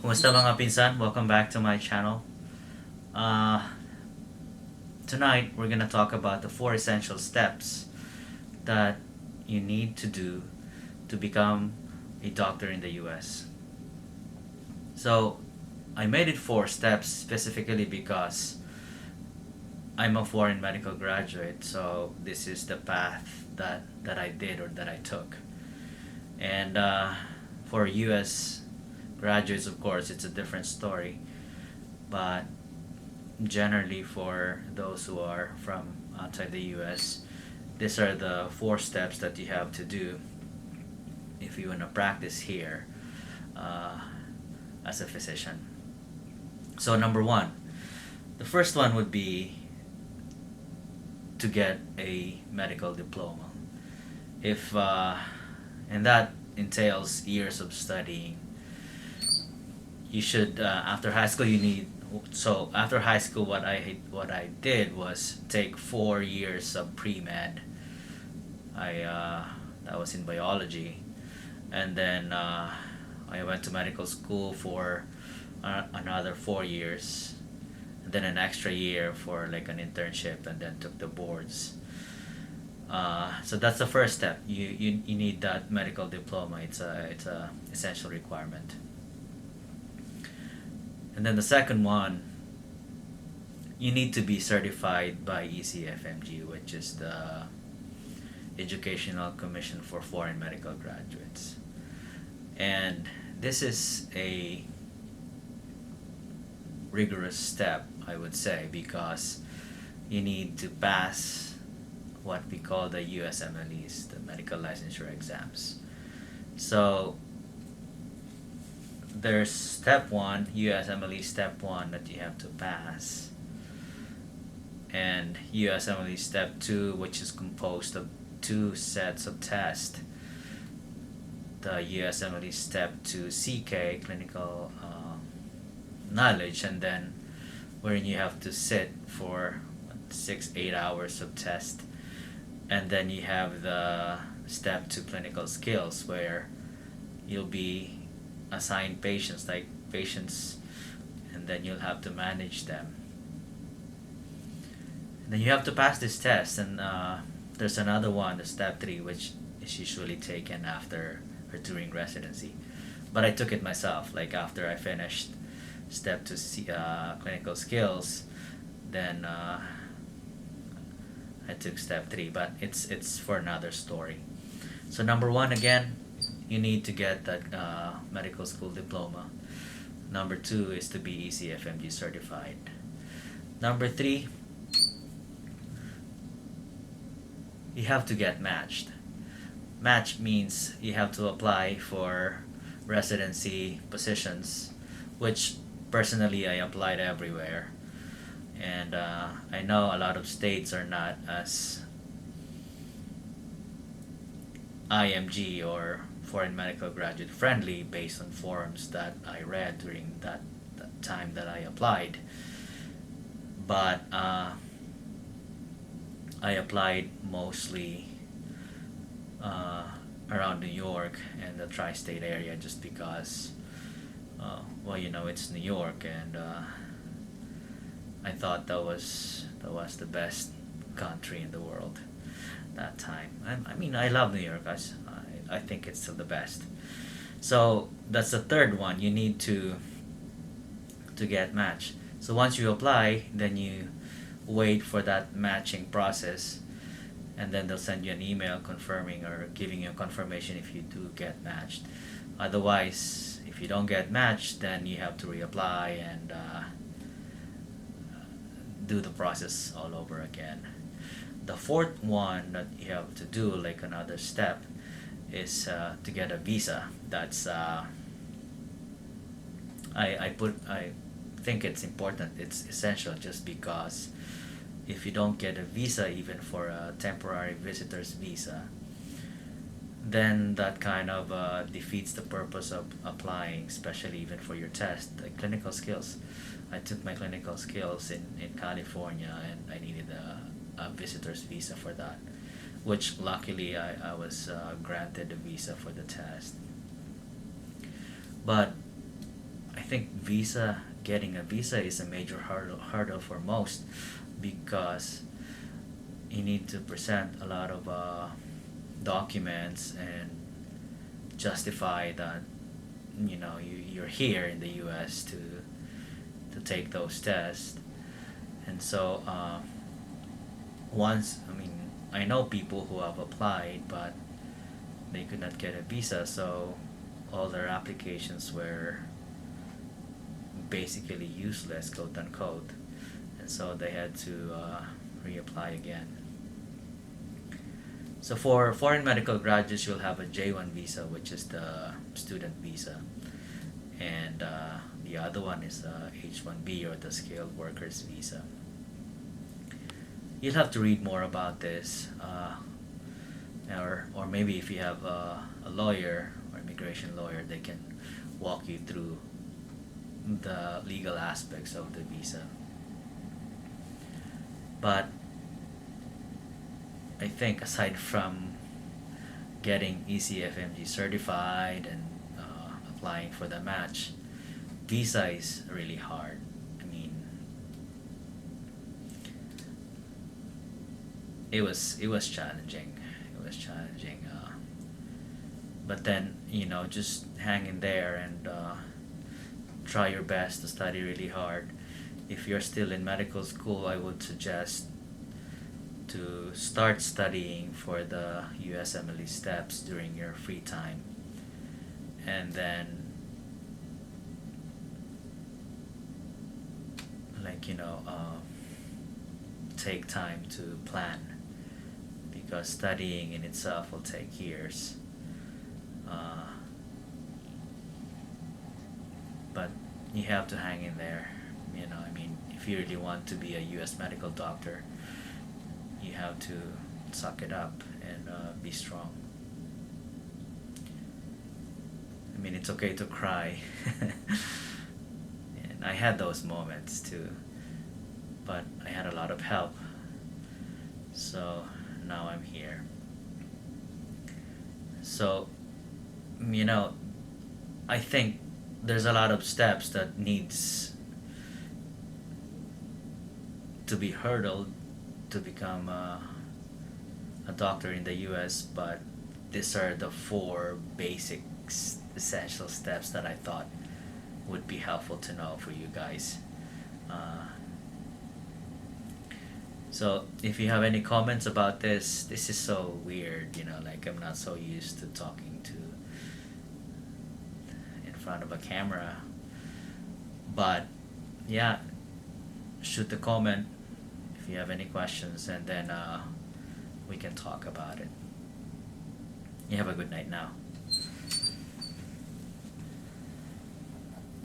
Kumusta mga pinsan? Welcome back to my channel. Uh, Tonight we're gonna talk about the 4 essential steps that you need to do to become a doctor in the US. So I made it 4 steps specifically because I'm a foreign medical graduate, so this is the path that I did or that I took. And for US graduates, of course, it's a different story. But generally, for those who are from outside the US, these are the 4 steps that you have to do if you want to practice here uh, as a physician. So, number one, the first one would be to get a medical diploma. If and that entails years of studying. You should after high school you need so after high school what I did was take 4 years of pre-med. I That was in biology, and then I went to medical school for another 4 years, and then an extra year for like an internship, and then took the boards. So that's the first step. You need that medical diploma. It's a essential requirement. And then the second one, you need to be certified by ECFMG, which is the Educational Commission for Foreign Medical Graduates. And this is a rigorous step, I would say, because you need to pass what we call the USMLEs, the medical licensure exams. So there's step one, USMLE step one, that you have to pass, and USMLE step two, which is composed of 2 sets of tests. The USMLE step two CK, clinical knowledge, and then wherein you have to sit for 6-8 hours of test, and then you have the step two clinical skills, where you'll be assigned patients, and then you'll have to manage them. And then you have to pass this test, and there's another one, the step three, which is usually taken after or during residency. But I took it myself, like after I finished step two clinical skills, then I took step three, but it's for another story. So number one, again, you need to get that medical school diploma. Number two is to be ECFMG certified. Number three, you have to get matched. Match means you have to apply for residency positions, which personally I applied everywhere. And I know a lot of states are not as IMG or foreign medical graduate friendly based on forums that I read during that time that I applied. But I applied mostly around New York and the tri-state area, just because it's New York, and I thought that was the best country in the world that time. I mean, I love New York. I think it's still the best. So that's the third one. You need to get matched. So once you apply, then you wait for that matching process, and then they'll send you an email confirming or giving you a confirmation if you do get matched. Otherwise, if you don't get matched, then you have to reapply and do the process all over again. The fourth one that you have to do, like another step, is to get a visa. That's I think it's important. It's essential, just because if you don't get a visa, even for a temporary visitor's visa, then that kind of defeats the purpose of applying, especially even for your test, like clinical skills. I took my clinical skills in California, and I needed a visitor's visa for that, which luckily I was granted a visa for the test. But I think getting a visa is a major hurdle for most, because you need to present a lot of documents and justify that you're here in the U.S. to take those tests. And so I know people who have applied, but they could not get a visa, so all their applications were basically useless, quote unquote, and so they had to reapply again. So for foreign medical graduates, you'll have a J1 visa, which is the student visa, and the other one is H1B, or the skilled workers visa. You'll have to read more about this, or maybe if you have a lawyer or immigration lawyer, they can walk you through the legal aspects of the visa. But I think aside from getting ECFMG certified and applying for the match, visa is really hard. I mean, it was challenging. It was challenging. But then, just hang in there and try your best to study really hard. If you're still in medical school, I would suggest to start studying for the USMLE steps during your free time, and then take time to plan, because studying in itself will take years. But you have to hang in there. If you really want to be a U.S. medical doctor, you have to suck it up and be strong. It's okay to cry. And I had those moments too, but I had a lot of help. So now I'm here. So, I think there's a lot of steps that needs to be hurdled to become a doctor in the US, but these are the 4 basic essential steps that I thought would be helpful to know for you guys. So if you have any comments about this is so weird, I'm not so used to talking to in front of a camera. But yeah, shoot the comment if you have any questions, and then we can talk about it. You have a good night now.